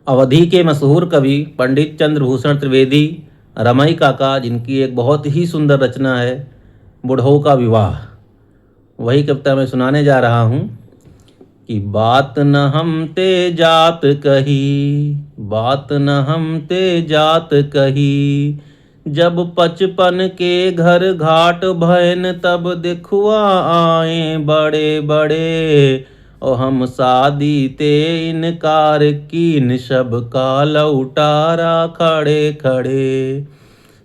अवधी के मशहूर कवि पंडित चंद्रभूषण त्रिवेदी रमई काका, जिनकी एक बहुत ही सुंदर रचना है बुढ़ऊ का विवाह, वही कविता मैं सुनाने जा रहा हूँ कि बात न हम ते जात कही, बात न हम ते जात कही, जब बचपन के घर घाट भयन तब दिखुआ आए बड़े बड़े, और हम शादी ते इनकार कीन सब का लौटारा खड़े खड़े,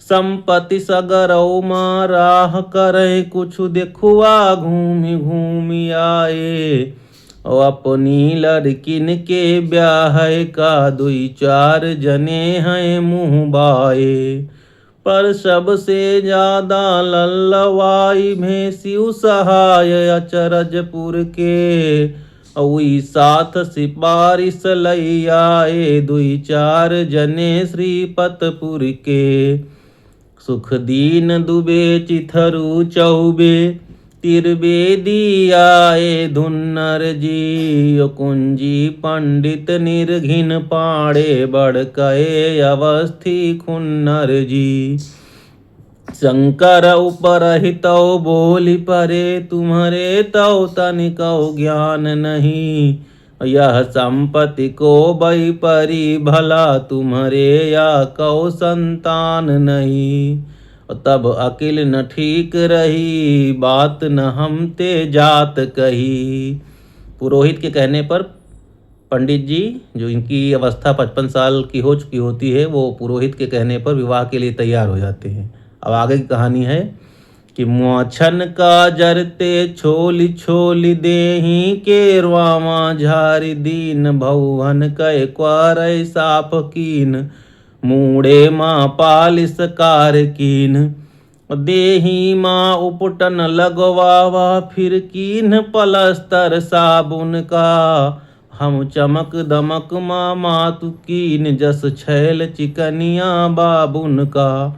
संपत्ति सगरौ माँ राह करे कुछ दिखुआ घूमि घूमि आए, और अपनी लड़किन के ब्याह का दुई चार जने हैं मुँह बाए, पर सबसे ज्यादा लल्लवाई भेसियु सहाय अचरजपुर के, उई साथ सिपारिश लई आए दुई चार जने श्रीपतपुर के, सुख दीन दुबे चिथरू चौबे त्रिवेदी आए धुन्नर जी, कुंजी पंडित निर्घिन पाड़े बड़ कहे अवस्थी खुन्नर जी, शंकर उपरहितौ बोली परे तुम्हारे तौ तनिकौ ज्ञान नहीं, यह संपत्ति को बई परी भला तुम्हारे या कौ संतान नहीं, तब अकिल न ठीक रही बात न हम ते जात कही। पुरोहित के कहने पर पंडित जी, जो इनकी अवस्था 55 साल की हो चुकी होती है, वो पुरोहित के कहने पर विवाह के लिए तैयार हो जाते हैं। अब आगे की कहानी है कि मुआछन का जरते छोली छोली देही के रवामा झारी दीन भवन कै क्वारय साफ कीन, मूड़े माँ पालिस कार कीन, देही माँ उपटन लगवावा फिर कीन पलस्तर साबुन का, हम चमक दमक माँ मातु कीन जस छैल चिकनिया बाबुन का,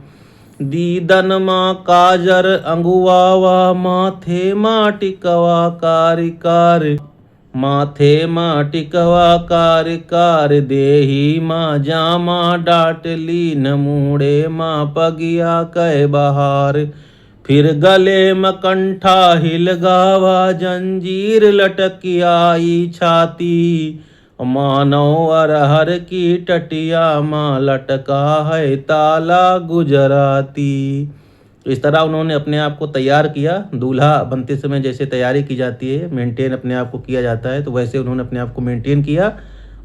दीदन माँ काजर अंगुआवा माथे माटिकवा कारी कार, माथे माटिकवा कार कार, देही माँ जामा डाटली न मूड़े माँ पगिया कै बहार, फिर गले मकंठा हिलगावा जंजीर लटकियाई छाती, मानो अरहर की टटिया माँ लटका है ताला गुजराती। इस तरह उन्होंने अपने आप को तैयार किया। दूल्हा बनते समय जैसे तैयारी की जाती है, मेंटेन अपने आप को किया जाता है, तो वैसे उन्होंने अपने आप को मेंटेन किया।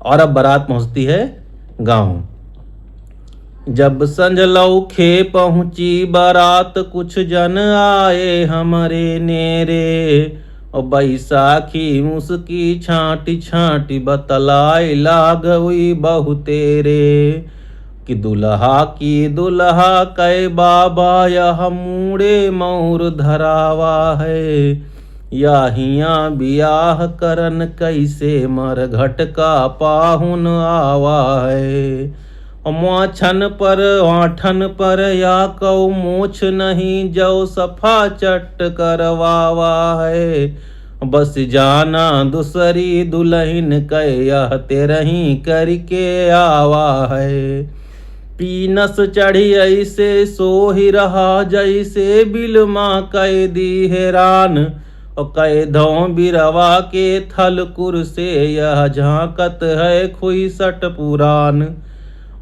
और अब बारात पहुंचती है गांव। जब संजलौ खे पहुंची बारात कुछ जन आए हमारे नेरे, और बैसाखी मुस्की छाटी छाटी बतलाए लागवी बहु तेरे, कि दुल्हा की दुल्हा कै बाबा यह मूड़े मोर धरावा है, या हिया बियाह करन कैसे मर घट का पाहुन आवा है, मुआछन पर आठन पर या कौ मोछ नहीं जो सफा चट करवावा है, बस जाना दूसरी दुल्हन कै यह तेरही करके आवा है, पीनस चढ़ी ऐसे सो ही रहा जैसे बिलमा कैदी हैरान, और कैदों बिरवा के थलकुर से यह झांकत है खुईसट पुरान,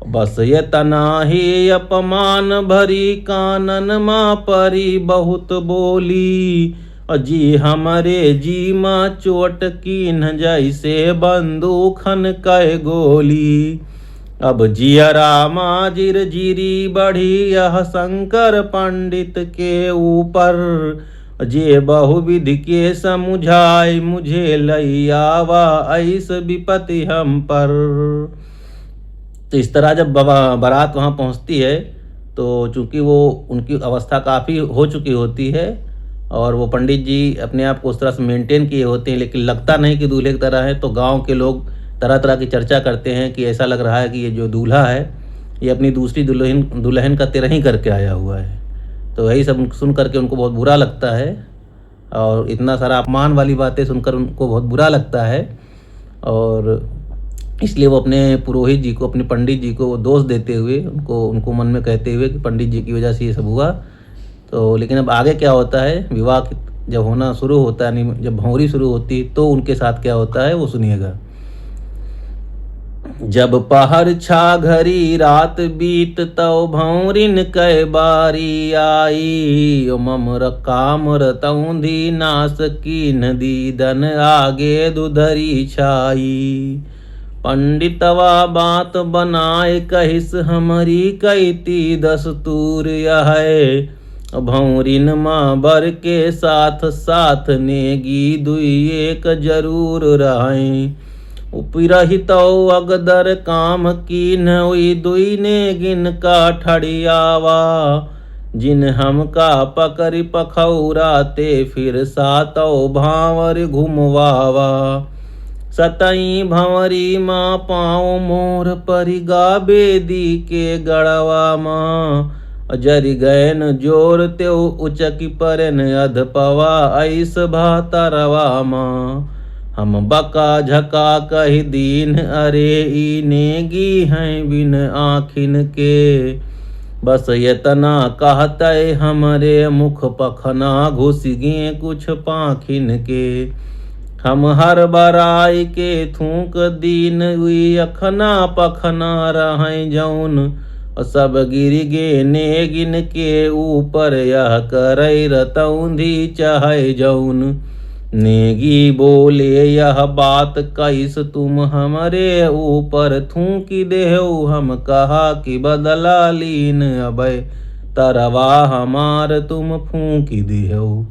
बस ये तना ही अपमान भरी कानन माँ परी बहुत बोली, जी हमारे जी माँ चोट कीन जैसे बंदूखन कै गोली, अब जियरा माँ जिर जिरी बढ़ी यह शंकर पंडित के ऊपर, जे बहुविधि के समुझाए मुझे लई आवा ऐस विपत्ति हम पर। तो इस तरह जब बारात वहाँ पहुँचती है, तो चूँकि वो उनकी अवस्था काफ़ी हो चुकी होती है और वो पंडित जी अपने आप को उस तरह से मेंटेन किए होते हैं, लेकिन लगता नहीं कि दूल्हे की तरह है, तो गांव के लोग तरह तरह की चर्चा करते हैं कि ऐसा लग रहा है कि ये जो दूल्हा है ये अपनी दूसरी दुल्हन का तिरही करके आया हुआ है। तो यही सब सुन करके उनको बहुत बुरा लगता है और इतना सारा अपमान वाली बातें सुनकर उनको बहुत बुरा लगता है। और इसलिए वो अपने पुरोहित जी को, अपने पंडित जी को वो दोष देते हुए, उनको मन में कहते हुए कि पंडित जी की वजह से ये सब हुआ। तो लेकिन अब आगे क्या होता है, विवाह जब होना शुरू होता है, यानी जब भंवरी शुरू होती है, तो उनके साथ क्या होता है वो सुनिएगा। जब पहर छा घरी रात बीत तव भौरिन कै बारी आई, ममर कामर तौंधी नास की नदी दन आगे दुधरी छाई। पंडितवा बात बनाए कहिस हमरी कैती दस्तूर यह, भौरिन माँ बर के साथ साथ नेगी दुई एक जरूर रहें। उपिरहितौ अगदर काम कीन हुई दुई ने गिन का ठड़ियावा, जिन हमका पकड़ पखौराते फिर सातौ भावर घुमवावा। सतई भंवरी माँ पाँव मोर परिगा बेदी के गढ़वा माँ, जरि गैन जोर त्यो उचकी परन अध पवा ऐस भातरवा माँ। हम बका झका कही दीन अरे ई नेगी हैं बिन आँखिन के, बस यतना कहते हमरे मुख पखना घुस गे कुछ पाखिन के। हम हर बराई के थूक दीन हुई अखना पखना रहें जौन, सब गिर गे नेगिन के ऊपर यह करई रतौंधी चाहे जौन। नेगी बोले यह बात कैस तुम हमरे ऊपर थूकी देहु, हम कहा कि बदला लीन अभय तरवा हमार तुम फूकी देहु।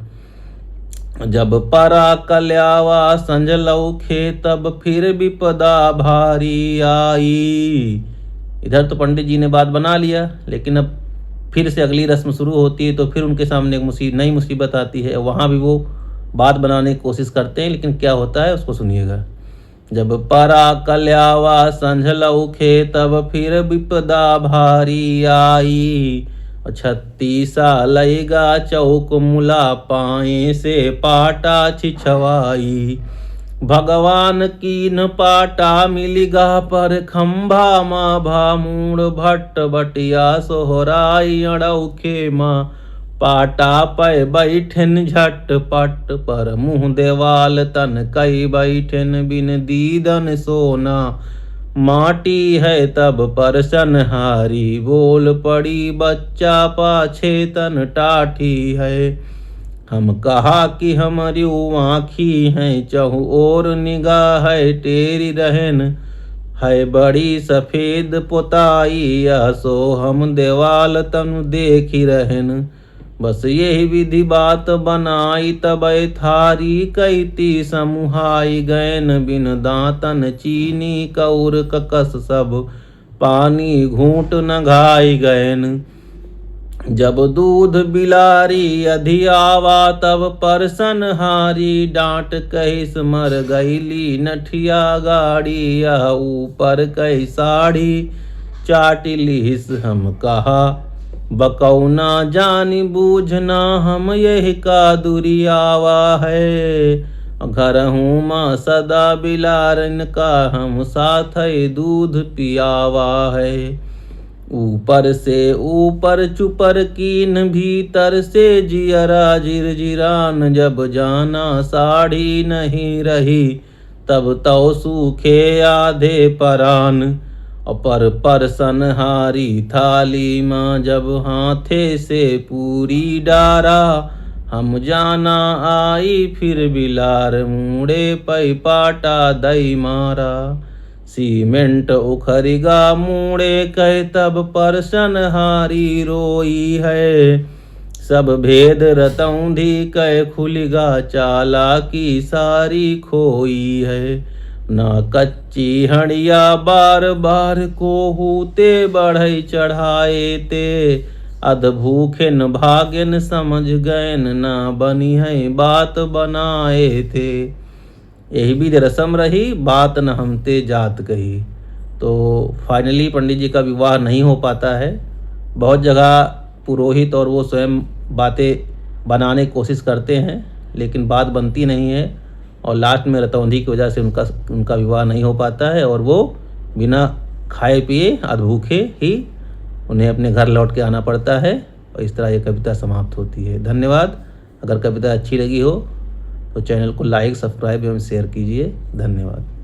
जब परा कल्यावा संजलऊ खे तब फिर विपदा भारी आई। इधर तो पंडित जी ने बात बना लिया, लेकिन अब फिर से अगली रस्म शुरू होती है, तो फिर उनके सामने एक नई मुसीबत आती है। वहाँ भी वो बात बनाने की कोशिश करते हैं, लेकिन क्या होता है उसको सुनिएगा। जब परा कल्यावा संझलऊ खे तब फिर विपदा भारी आई, 36 लैगा चौक मुला पाए से पाटा छिछवाई। भगवान कीन पाटा मिलिगा पर खंभा माँ भामूड़ भट्ट बटिया सोहराई अड़ौखे माँ, पाटा पै बैठन झटपट पर मुँह देवाल तन कई बैठन बिन दीदन सोना। माटी है तब परसन हारी बोल पड़ी बच्चा पाछे तन टाठी है। हम कहा कि हमारी आँखी हैं चहु और निगाह है टेरी रहन, है बड़ी सफेद पोताई यह सो हम देवाल तनु देखी रहन। बस यही विधि बात बनाई तब थारी कैती समुहाई गैन बिन दांतन चीनी कौर ककस सब पानी घूट न घाई गैन। जब दूध बिलारी अधियावा तब परसन हारी डांट कहिस मर गईली नठिया गाड़ी, यह ऊपर कई साड़ी चाटिलिस हम कहा बकौना जानी बूझना हम यही का दुरियावा है। घर हूँ माँ सदा बिलारन का हम साथ दूध पियावा है। ऊपर से ऊपर चुपर कीन भीतर से जियरा जिरजिरान, जब जाना साड़ी नहीं रही तब तो सूखे आधे परान। पर परसन हारी थाली माँ जब हाथे से पूरी डारा, हम जाना आई फिर बिलार मुड़े पै पाटा दई मारा। सीमेंट उखरिगा मुड़े कह तब परसन हारी रोई है, सब भेद रतौंधी कह खुलिगा चाला की सारी खोई है। ना कच्ची हड़िया बार बार को हूते बढ़ई चढ़ाए ते, अध भूखे न भागेन समझ गैन ना बनी है बात बनाए थे। यही भी रस्म रही बात न हमते जात कही। तो फाइनली पंडित जी का विवाह नहीं हो पाता है। बहुत जगह पुरोहित और वो स्वयं बातें बनाने की कोशिश करते हैं, लेकिन बात बनती नहीं है और लास्ट में रतौंधी की वजह से उनका विवाह नहीं हो पाता है और वो बिना खाए पिए अधभूखे ही उन्हें अपने घर लौट के आना पड़ता है और इस तरह ये कविता समाप्त होती है। धन्यवाद। अगर कविता अच्छी लगी हो तो चैनल को लाइक, सब्सक्राइब एवं शेयर कीजिए। धन्यवाद।